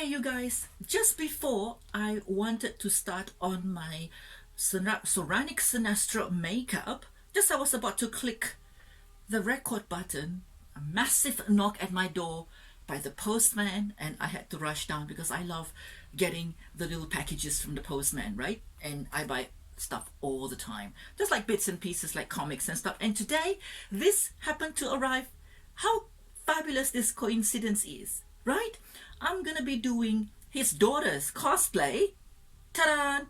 you guys, just before I wanted to start on my Soranik Sinestro makeup, just I was about to click the record button, a massive knock at my door by the postman, and I had to rush down because I love getting the little packages from the postman, right? And I buy stuff all the time, just like bits and pieces like comics and stuff. And today this happened to arrive. How fabulous this coincidence is, right? I'm gonna be doing his daughter's cosplay. Ta-da!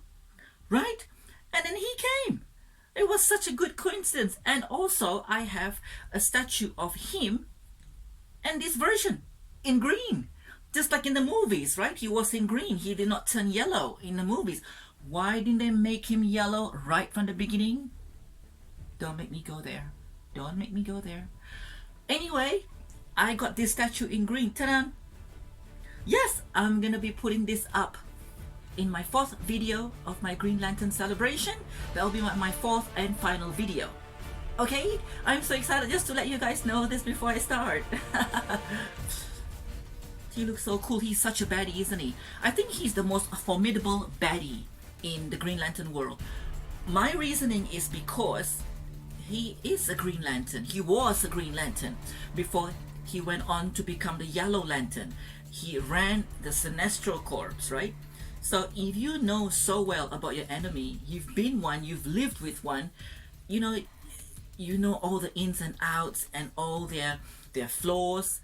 Right? And then he came. It was such a good coincidence. And also I have a statue of him and this version in green, just like in the movies, right? He was in green. He did not turn yellow in the movies. Why didn't they make him yellow right from the beginning? Don't make me go there. Don't make me go there. Anyway, I got this statue in green. Ta-da! Yes, I'm gonna be putting this up in my 4th video of my Green Lantern celebration. That'll be my 4th and final video. Okay, I'm so excited just to let you guys know this before I start. He looks so cool. He's such a baddie, isn't he? I think he's the most formidable baddie in the Green Lantern world. My reasoning is because he is a Green Lantern. He was a Green Lantern before he went on to become the Yellow Lantern. He ran the Sinestro Corps, right? So if you know so well about your enemy, you've been one, you've lived with one, you know all the ins and outs and all their flaws,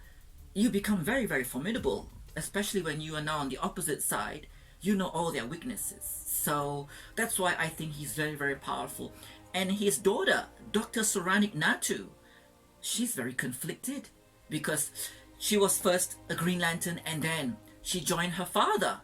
you become very, very formidable, especially when you are now on the opposite side. You know all their weaknesses. So that's why I think he's very, very powerful. And his daughter, Dr. Soranik Natu, she's very conflicted because she was first a Green Lantern and then she joined her father.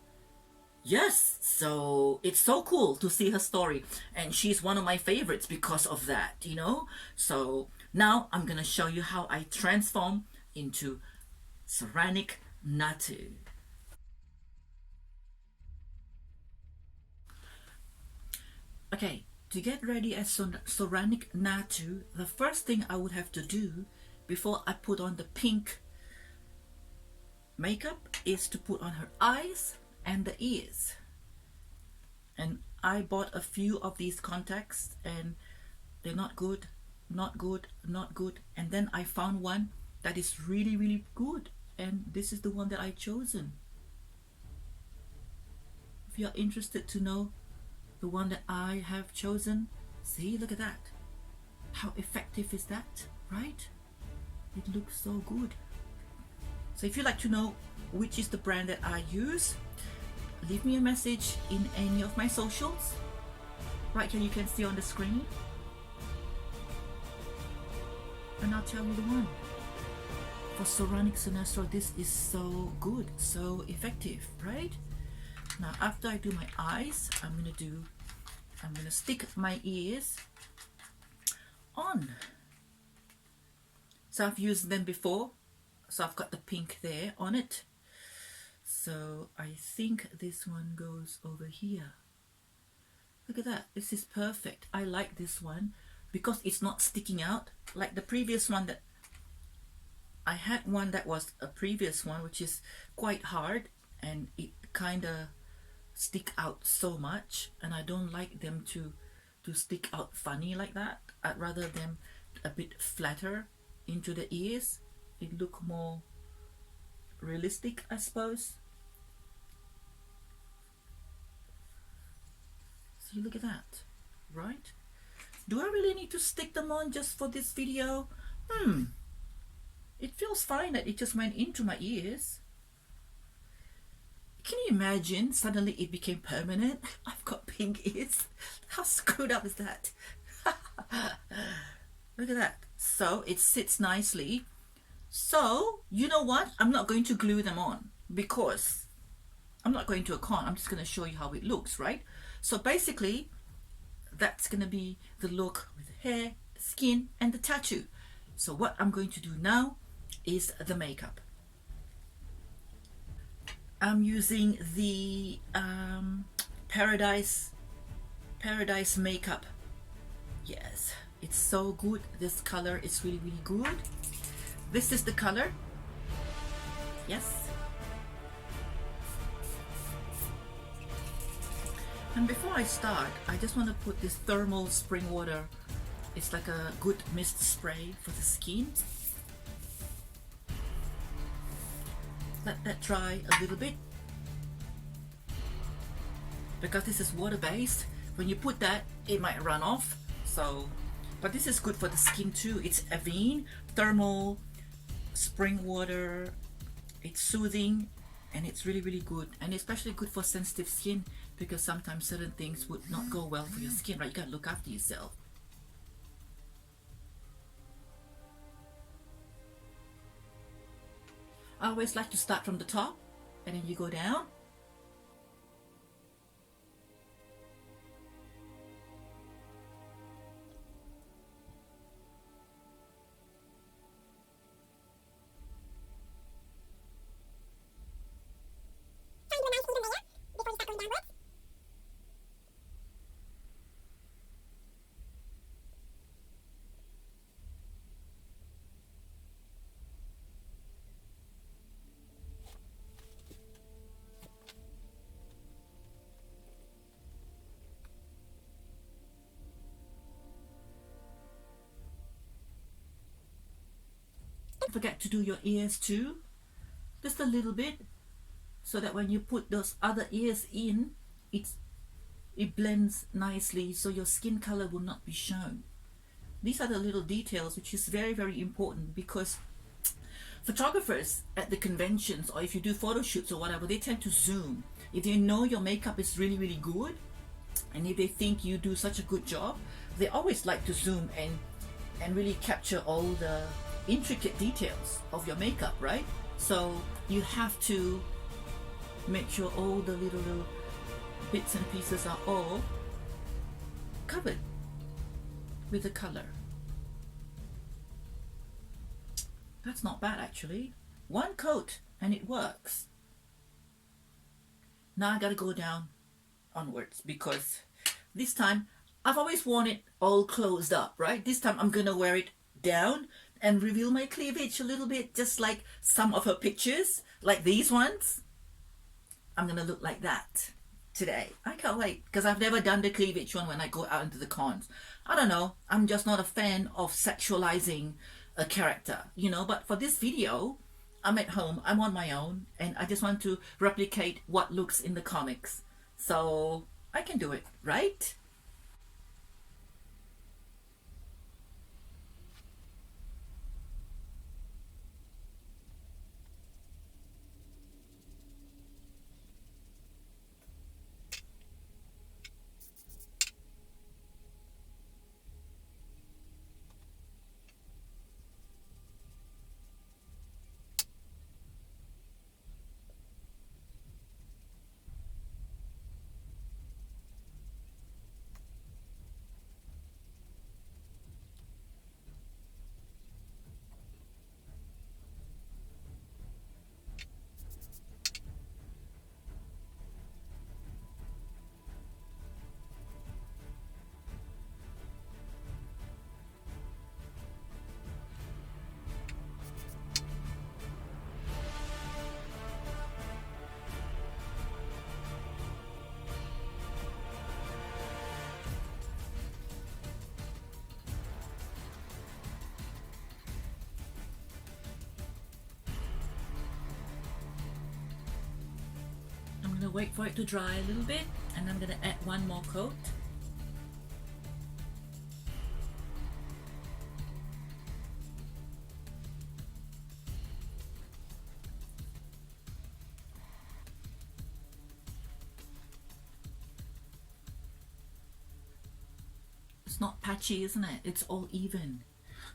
Yes, so it's so cool to see her story, and she's one of my favorites because of that, you know. So now I'm gonna show you how I transform into Soranik Natu. Okay, to get ready as Soranik Natu, the first thing I would have to do before I put on the pink makeup is to put on her eyes and the ears. And I bought a few of these contacts and they're not good, not good, not good. And then I found one that is really, really good, and this is the one that I chosen. If you're interested to know the one that I have chosen, see, look at that. How effective is that, right? It looks so good. So if you'd like to know which is the brand that I use, leave me a message in any of my socials. Right here you can see on the screen. And I'll tell you the one. For Soranik Sinestro, this is so good, so effective, right? Now after I do my eyes, I'm gonna stick my ears on. So I've used them before. So I've got the pink there on it. So I think this one goes over here. Look at that. This is perfect. I like this one because it's not sticking out like the previous one. That I had one that was a previous one which is quite hard and it kind of stick out so much, and I don't like them to stick out funny like that. I'd rather them a bit flatter into the ears. It look more realistic, I suppose. See, look at that, right? Do I really need to stick them on just for this video? It feels fine that it just went into my ears. Can you imagine suddenly it became permanent? I've got pink ears. How screwed up is that? Look at that. So it sits nicely. So you know what, I'm not going to glue them on because I'm not going to a con. I'm just going to show you how it looks, right? So basically that's going to be the look with the hair, the skin and the tattoo. So what I'm going to do now is the makeup. I'm using the Paradise makeup. Yes, it's so good. This color is really, really good. This is the color. Yes. And before I start, I just want to put this thermal spring water. It's like a good mist spray for the skin. Let that dry a little bit. Because this is water based, when you put that, it might run off. So, but this is good for the skin too. It's Avene thermal spring water. It's soothing and it's really, really good. And especially good for sensitive skin, because sometimes certain things would not go well for your skin, right? You gotta look after yourself. I always like to start from the top and then you go down. Don't forget to do your ears too, just a little bit, so that when you put those other ears in, it blends nicely, so your skin color will not be shown. These are the little details which is very, very important, because photographers at the conventions, or if you do photo shoots or whatever, they tend to zoom. If they know your makeup is really, really good, and if they think you do such a good job, they always like to zoom and really capture all the intricate details of your makeup, right? So you have to make sure all the little bits and pieces are all covered with the color. That's not bad actually. One coat and it works. Now I gotta go down onwards, because this time I've always worn it all closed up, right? This time I'm gonna wear it down and reveal my cleavage a little bit, just like some of her pictures, like these ones. I'm gonna look like that today. I can't wait, because I've never done the cleavage one when I go out into the cons. I don't know, I'm just not a fan of sexualizing a character, you know, but for this video, I'm at home, I'm on my own, and I just want to replicate what looks in the comics. So I can do it, right? I'm gonna wait for it to dry a little bit, and I'm gonna add one more coat. It's not patchy, isn't it? It's all even.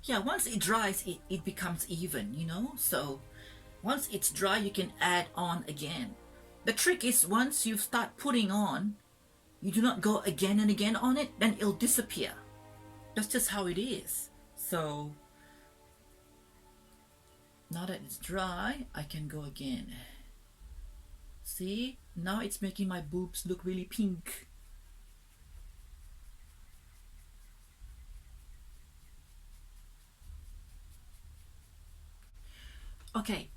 Yeah, once it dries, it becomes even, you know? So once it's dry, you can add on again. The trick is, once you start putting on, you do not go again and again on it, then it'll disappear. That's just how it is. So now that it's dry, I can go again. See, now it's making my boobs look really pink. Okay,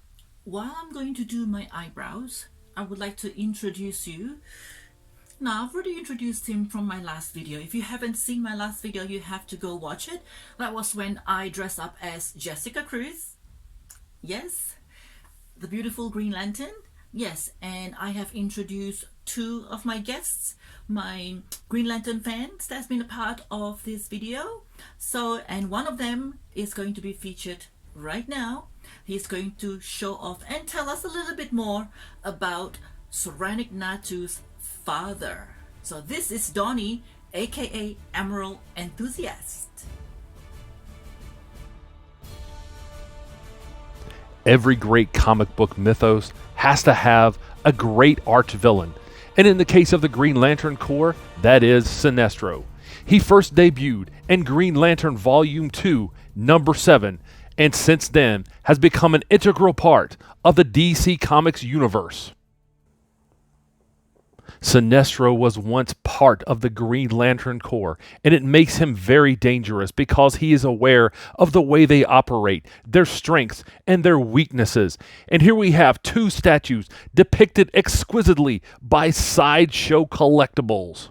while I'm going to do my eyebrows, I would like to introduce you Now, I've already introduced him from my last video. If you haven't seen my last video, you have to go watch it. That was when I dressed up as Jessica Cruz. Yes, the beautiful Green Lantern. Yes, and I have introduced two of my guests, my Green Lantern fans that's been a part of this video. So, and one of them is going to be featured right now. He's going to show off and tell us a little bit more about Soranik Natu's father. So this is Donnie, aka Emerald Enthusiast. Every great comic book mythos has to have a great arch villain. And in the case of the Green Lantern Corps, that is Sinestro. He first debuted in Green Lantern Volume 2, Number 7, and since then has become an integral part of the DC Comics universe. Sinestro was once part of the Green Lantern Corps, and it makes him very dangerous because he is aware of the way they operate, their strengths, and their weaknesses. And here we have two statues depicted exquisitely by Sideshow Collectibles.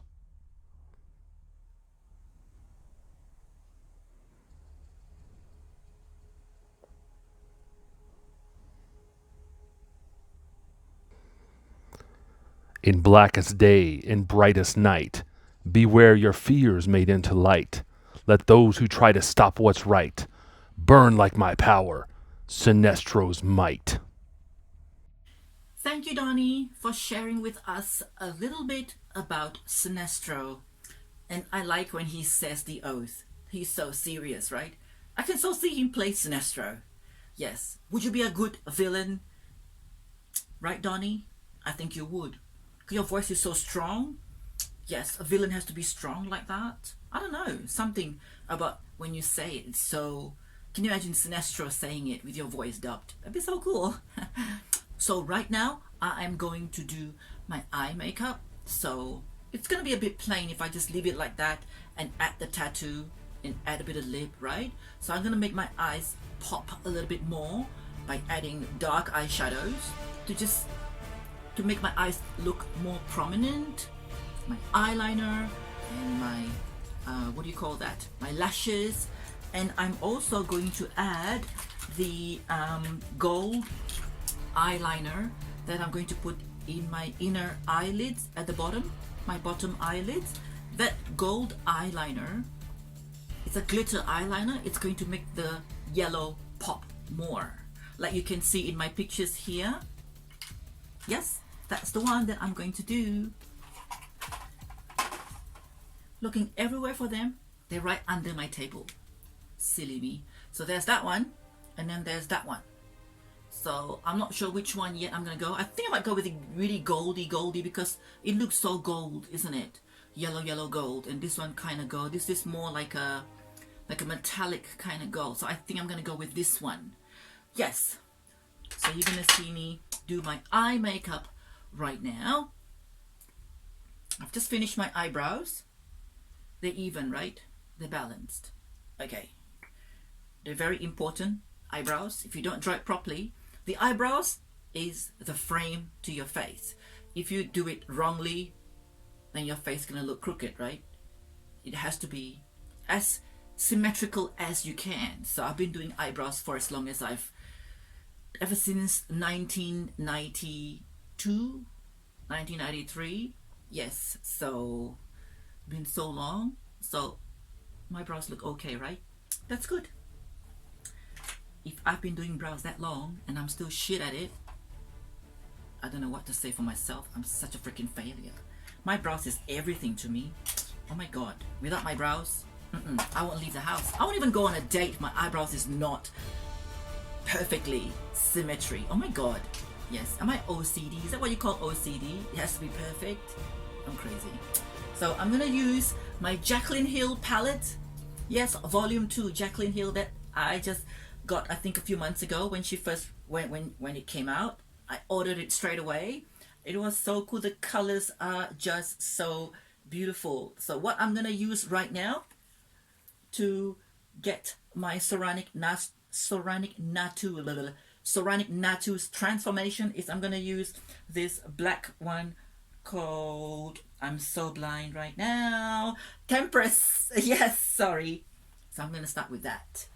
In blackest day, in brightest night, beware your fears made into light. Let those who try to stop what's right burn like my power, Sinestro's might. Thank you, Donnie, for sharing with us a little bit about Sinestro. And I like when he says the oath. He's so serious, right? I can so see him play Sinestro. Yes. Would you be a good villain? Right, Donnie? I think you would. Your voice is so strong. Yes, a villain has to be strong like that. I don't know, something about when you say it, it's so... Can you imagine Sinestro saying it with your voice dubbed? That'd be so cool. So right now, I am going to do my eye makeup. So it's going to be a bit plain if I just leave it like that and add the tattoo and add a bit of lip, right? So I'm going to make my eyes pop a little bit more by adding dark eyeshadows to make my eyes look more prominent, my eyeliner and my, what do you call that? My lashes. And I'm also going to add the gold eyeliner that I'm going to put in my inner eyelids at the bottom, my bottom eyelids. That gold eyeliner, it's a glitter eyeliner. It's going to make the yellow pop more. Like you can see in my pictures here. Yes. That's the one that I'm going to do. Looking everywhere for them. They're right under my table. Silly me. So there's that one. And then there's that one. So I'm not sure which one yet I'm going to go. I think I might go with the really goldy because it looks so gold, isn't it? Yellow gold. And this one kind of gold. This is more like a metallic kind of gold. So I think I'm going to go with this one. Yes. So you're going to see me do my eye makeup right now. I've just finished my eyebrows. They're even, right? They're balanced. Okay. They're very important, eyebrows. If you don't draw it properly, the eyebrows is the frame to your face. If you do it wrongly, then your face is going to look crooked, right? It has to be as symmetrical as you can. So I've been doing eyebrows for as long as ever since 1992, 1993. Yes, so been so long. So my brows look okay, right? That's good. If I've been doing brows that long and I'm still shit at it, I don't know what to say for myself. I'm such a freaking failure. My brows is everything to me. Oh my god, without my brows, I won't leave the house. I won't even go on a date. My eyebrows is not perfectly symmetry. Oh my god. Yes, am I OCD? Is that what you call OCD? It has to be perfect. I'm crazy. So I'm gonna use my Jaclyn Hill palette. Yes, volume 2 Jaclyn Hill that I just got, I think, a few months ago when she first when it came out. I ordered it straight away. It was so cool. The colors are just so beautiful. So what I'm gonna use right now to get my Soranik Natu's transformation is I'm gonna use this black one called I'm so blind right now. Tempress. Yes, sorry. So I'm gonna start with that.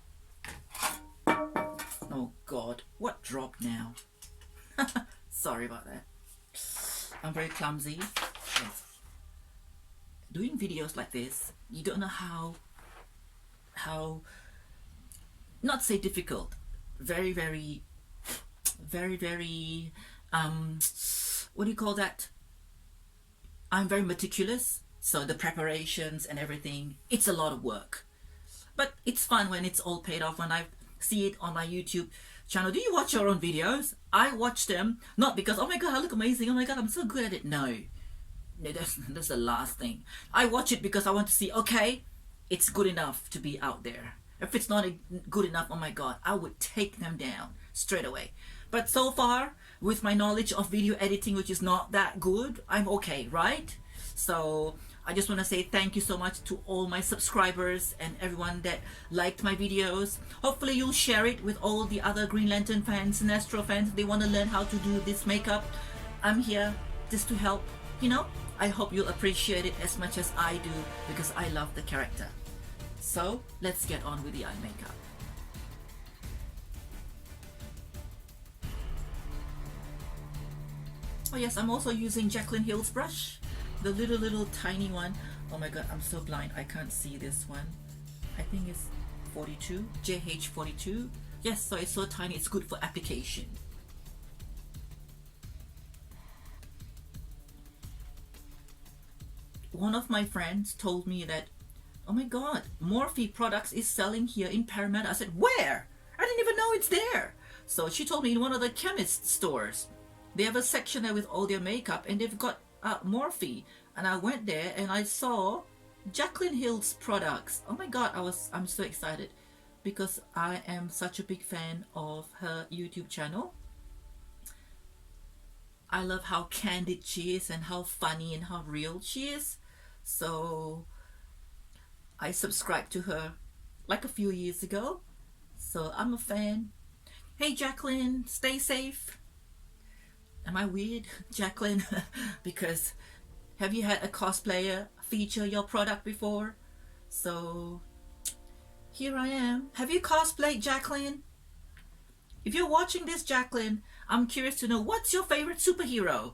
Oh God, what dropped now? Sorry about that. I'm very clumsy. Yes. Doing videos like this, you don't know how not say difficult, very what do you call that? I'm very meticulous, so the preparations and everything, it's a lot of work. But it's fun when it's all paid off, when I see it on my YouTube channel. Do you watch your own videos? I watch them, not because, oh my God, I look amazing, oh my God, I'm so good at it. No, that's the last thing. I watch it because I want to see, okay, it's good enough to be out there. If it's not good enough, oh my God, I would take them down straight away. But so far, with my knowledge of video editing, which is not that good, I'm okay, right? So I just want to say thank you so much to all my subscribers and everyone that liked my videos. Hopefully you'll share it with all the other Green Lantern fans, Sinestro fans. They want to learn how to do this makeup. I'm here just to help, you know. I hope you'll appreciate it as much as I do, because I love the character. So let's get on with the eye makeup. Oh yes, I'm also using Jaclyn Hill's brush, the little tiny one. Oh my God, I'm so blind, I can't see this one. I think it's 42, JH42. Yes, so it's so tiny, it's good for application. One of my friends told me that, oh my God, Morphe products is selling here in Parramatta. I said, where? I didn't even know it's there. So she told me in one of the chemist stores. They have a section there with all their makeup, and they've got Morphe. And I went there and I saw Jaclyn Hill's products. Oh my God, I'm so excited, because I am such a big fan of her YouTube channel. I love how candid she is and how funny and how real she is. So I subscribed to her like a few years ago. So I'm a fan. Hey Jaclyn, stay safe. Am I weird, Jaclyn? Because have you had a cosplayer feature your product before? So here I am. Have you cosplayed, Jaclyn? If you're watching this, Jaclyn, I'm curious to know, what's your favorite superhero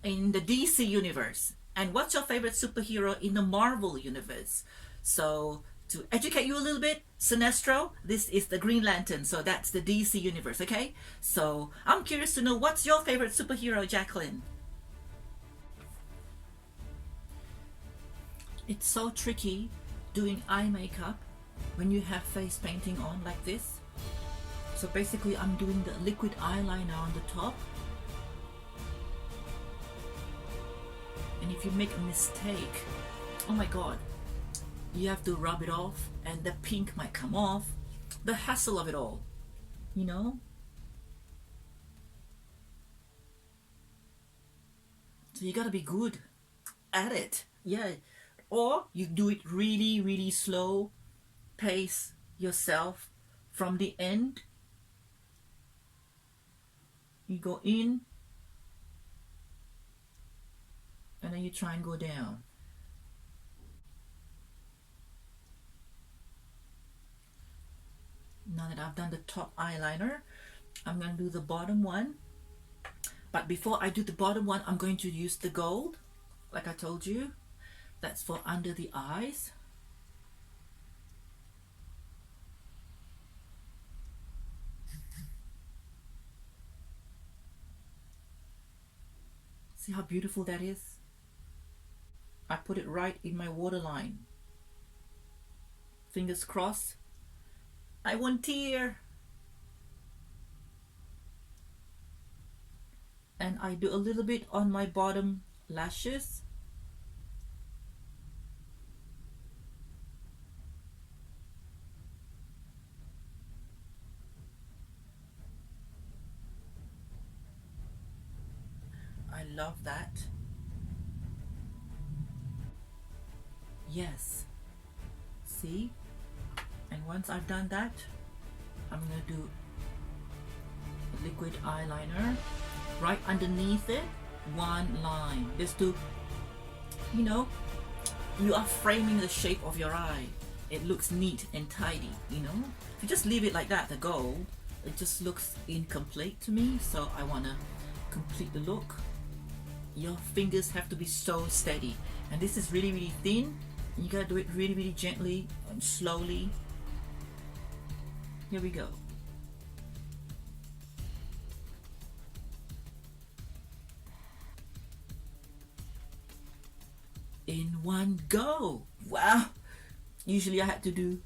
in the DC universe? And what's your favorite superhero in the Marvel universe? So to educate you a little bit, Sinestro, this is the Green Lantern, so that's the DC universe, okay? So I'm curious to know, what's your favorite superhero, Jaclyn? It's so tricky doing eye makeup when you have face painting on like this. So basically I'm doing the liquid eyeliner on the top. And if you make a mistake, oh my God, you have to rub it off and the pink might come off. The hassle of it all, you know? So you gotta be good at it. Yeah. Or you do it really slow, pace yourself from the end. You go in and then you try and go down. Now that I've done the top eyeliner, I'm going to do the bottom one. But before I do the bottom one, I'm going to use the gold, like I told you. That's for under the eyes. See how beautiful that is? I put it right in my waterline. Fingers crossed. I won't tear. And I do a little bit on my bottom lashes. I love that. Yes. See? And once I've done that, I'm going to do a liquid eyeliner right underneath it, one line, just to you know, you are framing the shape of your eye. It looks neat and tidy, you know. If you just leave it like that, the gold, it just looks incomplete to me. So I want to complete the look. Your fingers have to be so steady, and this is really, really thin. You gotta do it really, really gently and slowly. Here we go. In one go. Wow. Usually I had to do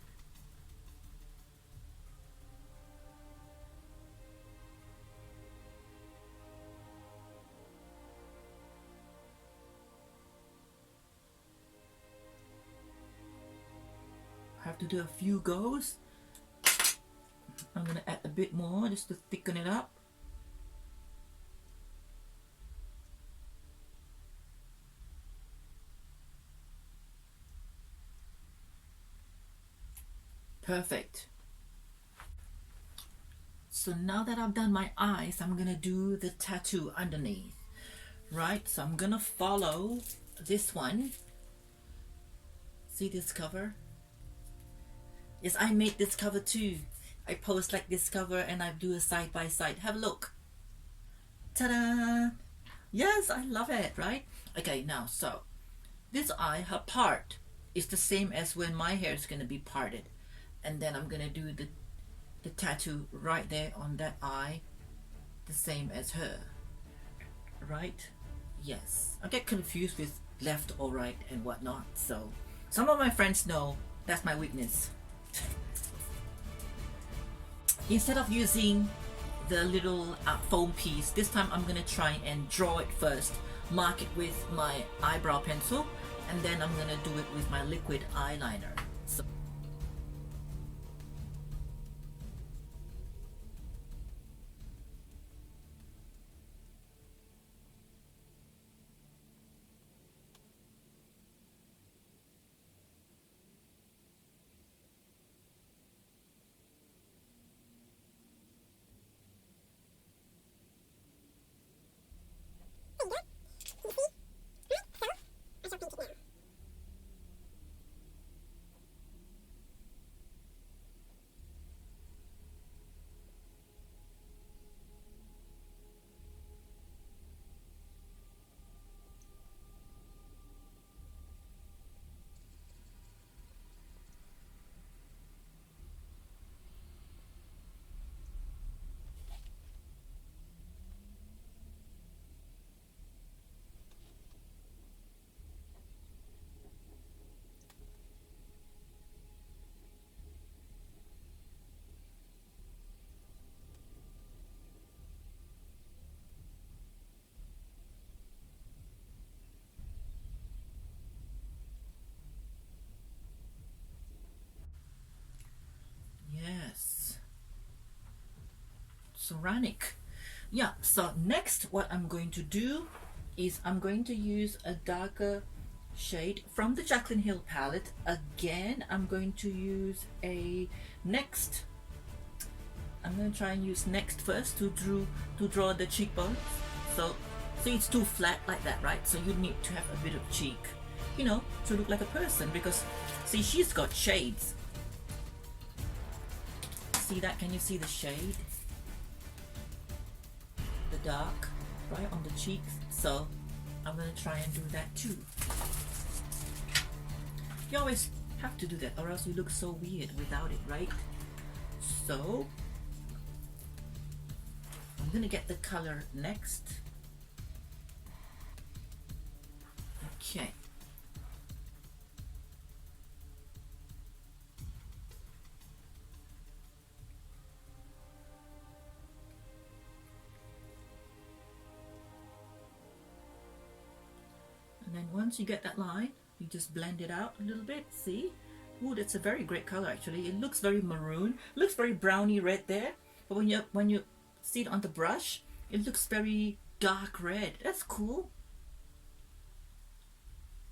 a few goes. I'm gonna add a bit more just to thicken it up. Perfect. So now that I've done my eyes, I'm gonna do the tattoo underneath. Right, so I'm gonna follow this one. See this cover? Yes, I made this cover too. I post like this cover and I do a side by side. Have a look. Ta-da! Yes, I love it, right? Okay, now, so this eye, her part is the same as when my hair is gonna be parted. And then I'm gonna do the tattoo right there on that eye, the same as her. Right? Yes. I get confused with left or right and whatnot. So some of my friends know that's my weakness. Instead of using the little foam piece, this time I'm gonna try and draw it first, mark it with my eyebrow pencil, and then I'm gonna do it with my liquid eyeliner. So yes. Soranik. Yeah, so next what I'm going to do is I'm going to use a darker shade from the Jaclyn Hill palette. Again, I'm going to use a next. I'm going to try and use next first to draw the cheekbones. So see, it's too flat like that, right? So you need to have a bit of cheek, you know, to look like a person, because see, she's got shades. See that? Can you see the shade? The dark, right, on the cheeks. So I'm gonna try and do that too. You always have to do that, or else you look so weird without it, right? So I'm gonna get the color next. Okay. And then once you get that line, you just blend it out a little bit. See? Ooh, that's a very great color actually. It looks very maroon. It looks very browny red there. But when you see it on the brush, it looks very dark red. That's cool.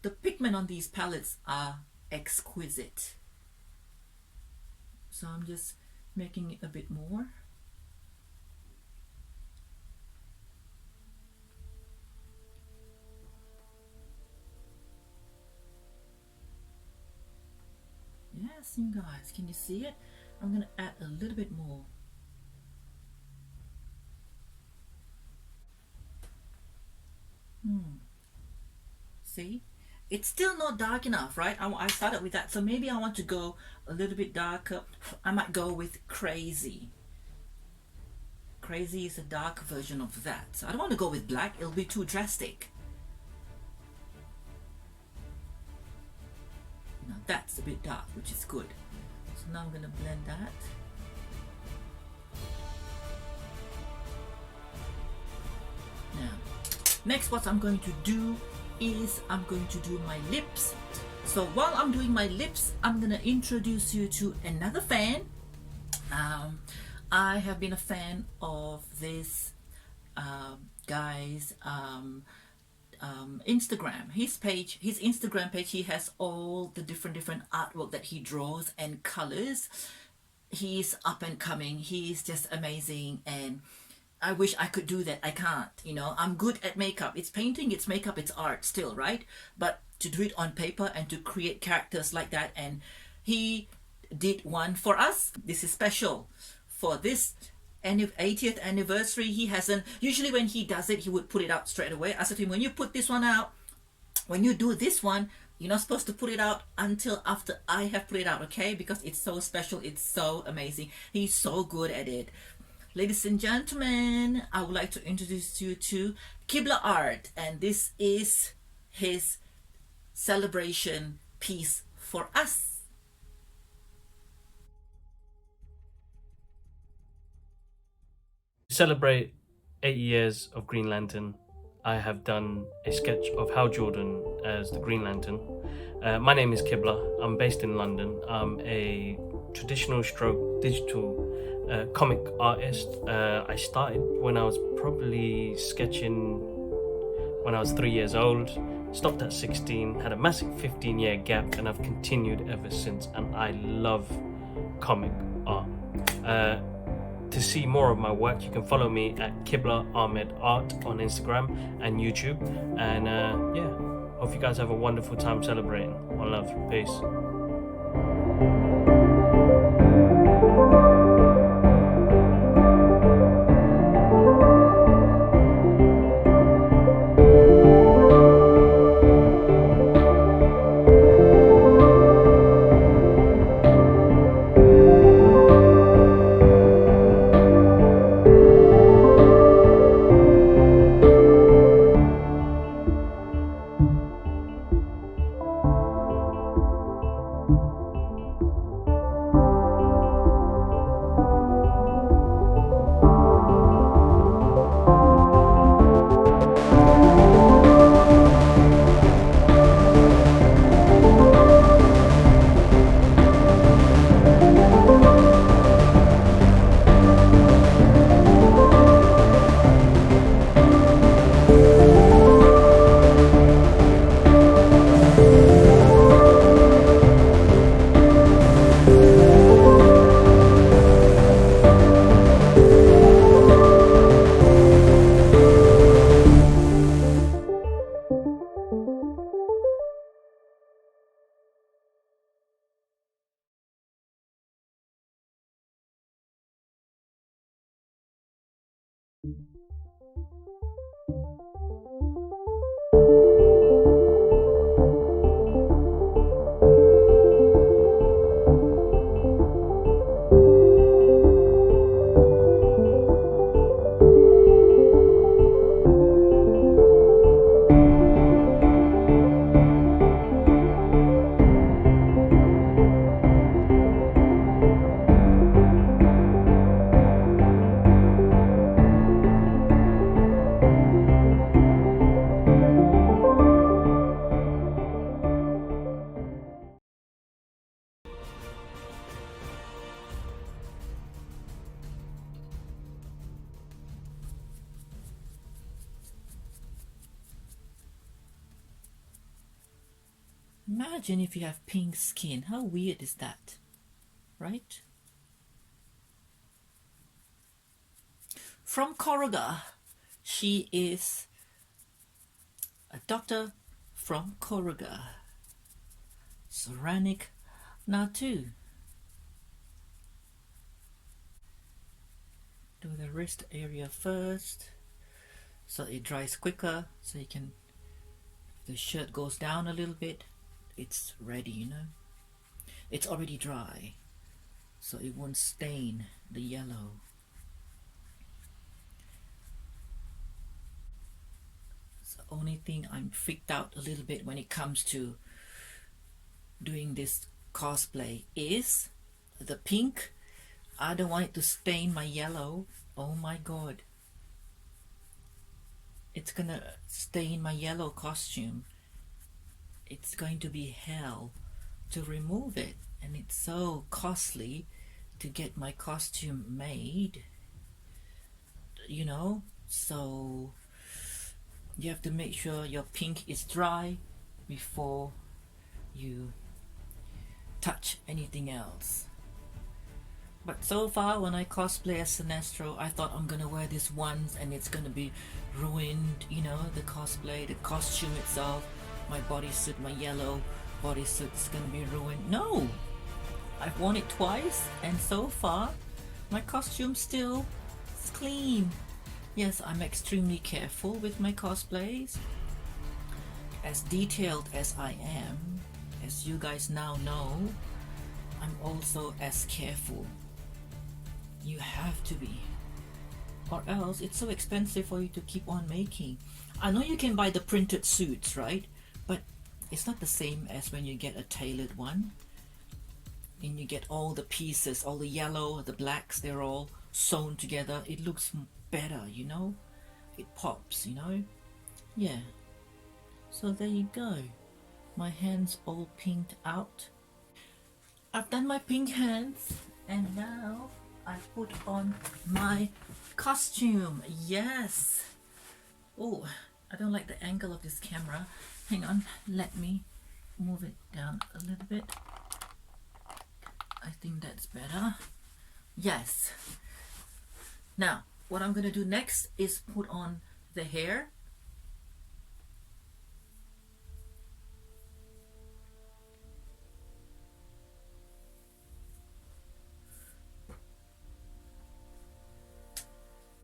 The pigment on these palettes are exquisite. So I'm just making it a bit more. Yes, you guys, can you see it? I'm gonna add a little bit more. See, it's still not dark enough, right? I started with that, so maybe I want to go a little bit darker. I might go with crazy. Crazy is a dark version of that, so I don't want to go with black, it'll be too drastic. Now that's a bit dark, which is good. So now I'm gonna blend that. Now, next what I'm going to do is I'm going to do my lips. So while I'm doing my lips, I'm gonna introduce you to another fan. I have been a fan of this guy's Instagram. His Instagram page, he has all the different artwork that he draws and colors. He's up and coming. He's just amazing, and I wish I could do that. I can't, you know. I'm good at makeup. It's painting, it's makeup, it's art still, right? But to do it on paper and to create characters like that, and he did one for us. This is special for this 80th anniversary. He hasn't, usually when he does it, he would put it out straight away. I said to him, when you put this one out, when you do this one, you're not supposed to put it out until after I have put it out, okay? Because it's so special, it's so amazing. He's so good at it. Ladies and gentlemen, I would like to introduce you to Kibla Art, and this is his celebration piece for us. To celebrate 8 years of Green Lantern, I have done a sketch of Hal Jordan as the Green Lantern. My name is Kibla. I'm based in London. I'm a traditional stroke digital comic artist. I started when I was probably sketching when I was 3 years old. Stopped at 16, had a massive 15-year gap, and I've continued ever since. And I love comic art. To see more of my work, you can follow me at Kibla Ahmed Art on Instagram and YouTube. And yeah, hope you guys have a wonderful time celebrating. One love, peace. Imagine if you have pink skin. How weird is that? Right? From Korugar. She is a doctor from Korugar. Soranik Natu. Do the wrist area first so it dries quicker, so you can, if the shirt goes down a little bit, it's ready, you know. It's already dry, so it won't stain the yellow. It's the only thing I'm freaked out a little bit when it comes to doing this cosplay is the pink. I don't want it to stain my yellow. Oh my god. It's gonna stain my yellow costume. It's going to be hell to remove it, and it's so costly to get my costume made, you know. So you have to make sure your pink is dry before you touch anything else. But so far, when I cosplay as Sinestro, I thought I'm gonna wear this once and it's gonna be ruined, you know, the cosplay, the costume itself, my bodysuit, my yellow bodysuit is gonna be ruined. No! I've worn it twice, and so far, my costume still is clean. Yes, I'm extremely careful with my cosplays. As detailed as I am, as you guys now know, I'm also as careful. You have to be, or else it's so expensive for you to keep on making. I know you can buy the printed suits, right? But it's not the same as when you get a tailored one and you get all the pieces, all the yellow, the blacks, they're all sewn together. It looks better, you know. It pops, you know. Yeah, so there you go. My hands all pinked out. I've done my pink hands, and now I put on my costume. Yes. Oh, I don't like the angle of this camera. Hang on, let me move it down a little bit. I think that's better. Yes. Now, what I'm gonna do next is put on the hair.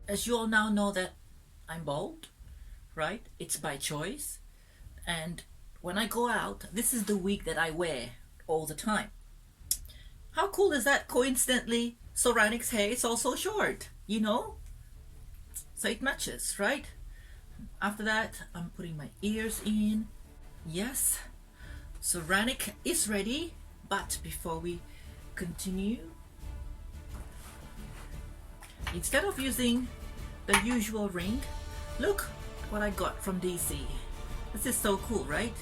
As you all now know that I'm bald, right? It's by choice. And when I go out, this is the wig that I wear all the time. How cool is that? Coincidentally, Soranik's hair is also short, you know? So it matches, right? After that, I'm putting my ears in. Yes, Soranik is ready. But before we continue, instead of using the usual ring, look what I got from DC. This is so cool, right?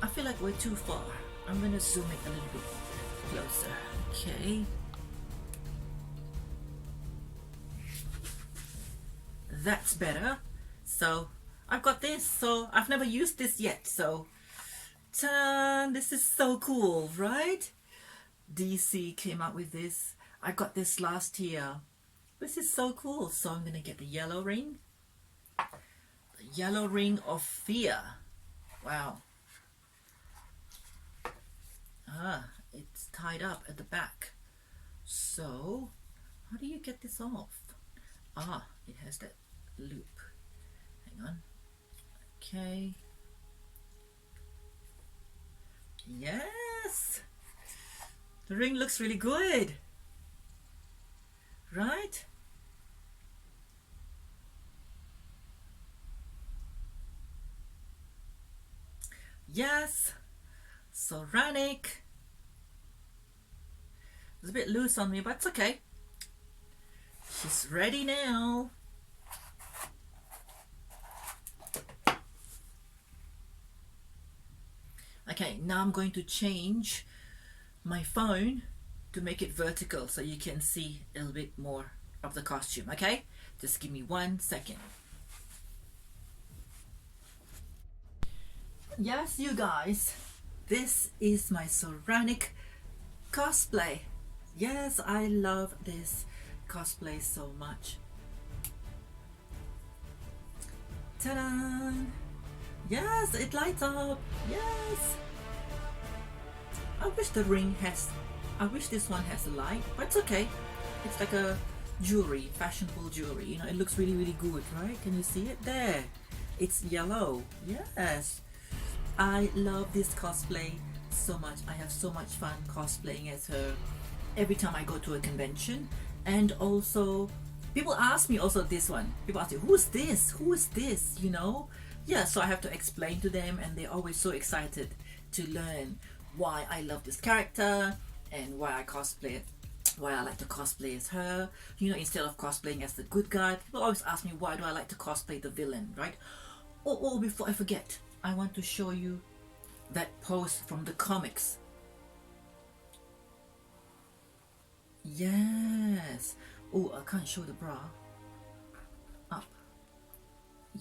I feel like we're too far. I'm gonna zoom it a little bit closer. Okay. That's better. So I've got this. So I've never used this yet. So ta-da! This is so cool, right? DC came out with this. I got this last year. This is so cool. So I'm gonna get the yellow ring. The yellow ring of fear. Wow. It's tied up at the back. So how do you get this off? It has that loop. Hang on. Okay. Yes! The ring looks really good. Right? Yes! Soranik. It's a bit loose on me, but it's okay. She's ready now. Okay, now I'm going to change my phone to make it vertical so you can see a little bit more of the costume, okay? Just give me 1 second. Yes, you guys, this is my Soranik cosplay. Yes, I love this cosplay so much. Ta-da! Yes, it lights up. Yes. I wish the ring has, I wish this one has a light, but it's okay. It's like a jewelry, fashionable jewelry. You know, it looks really, really good, right? Can you see it there? It's yellow. Yes. I love this cosplay so much. I have so much fun cosplaying as her every time I go to a convention. And also, people ask me also this one. People ask me, who's this? Who is this? You know? Yeah, so I have to explain to them, and they're always so excited to learn why I love this character and why I cosplay it, why I like to cosplay as her, you know, instead of cosplaying as the good guy. People always ask me, why do I like to cosplay the villain, right? Oh, before I forget, I want to show you that pose from the comics. Yes. Oh, I can't show the bra. Up.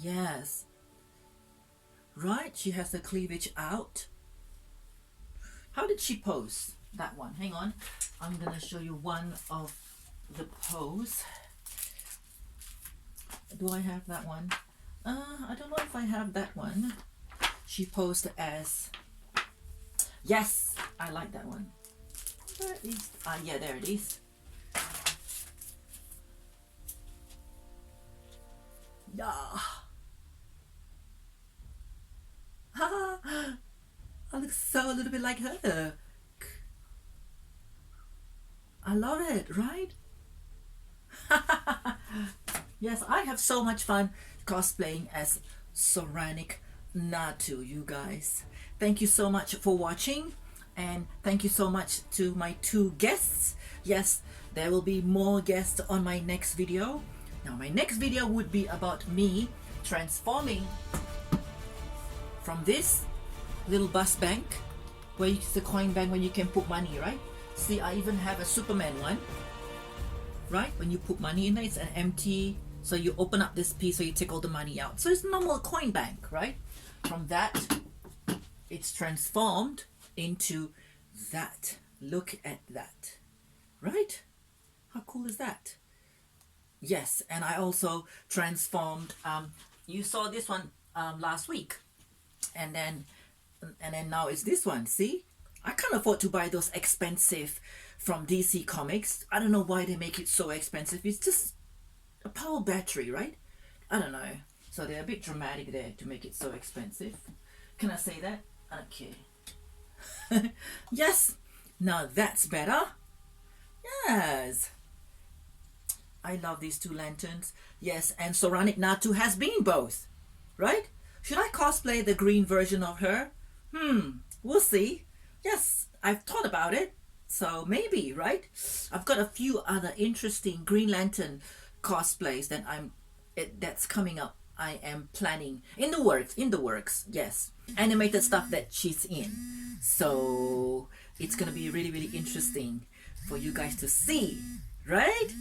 Yes. Right, she has the cleavage out. How did she pose? That one. Hang on. I'm gonna show you one of the pose. Do I have that one? I don't know if I have that one. She posed as... Yes! I like that one. Where is... yeah, there it is. Yeah. I look so a little bit like her. I love it, right? Yes, I have so much fun cosplaying as Soranik Natu, you guys. Thank you so much for watching, and thank you so much to my 2 guests. Yes, there will be more guests on my next video. Now, my next video would be about me transforming from this little bus bank, where it's the coin bank when you can put money, right? See, I even have a Superman one, right? When you put money in there, it's an empty, so you open up this piece so you take all the money out. So it's a normal coin bank, right? From that, it's transformed into that. Look at that, right? How cool is that? Yes, and I also transformed, you saw this one last week, and then now it's this one. See, I can't afford to buy those expensive from DC Comics. I don't know why they make it so expensive. It's just a power battery, right? I don't know. So they're a bit dramatic there to make it so expensive. Can I say that? Okay. Yes. Now that's better. Yes. I love these 2 lanterns. Yes, and Soranik Natu has been both, right? Should I cosplay the green version of her? We'll see. Yes, I've thought about it. So maybe, right? I've got a few other interesting Green Lantern cosplays that that's coming up. I am planning in the works. Yes, animated stuff that she's in. So it's gonna be really, really interesting for you guys to see, right?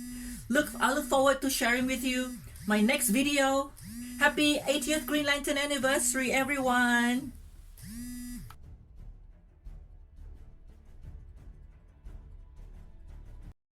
I look forward to sharing with you my next video. Happy 80th Green Lantern anniversary, everyone!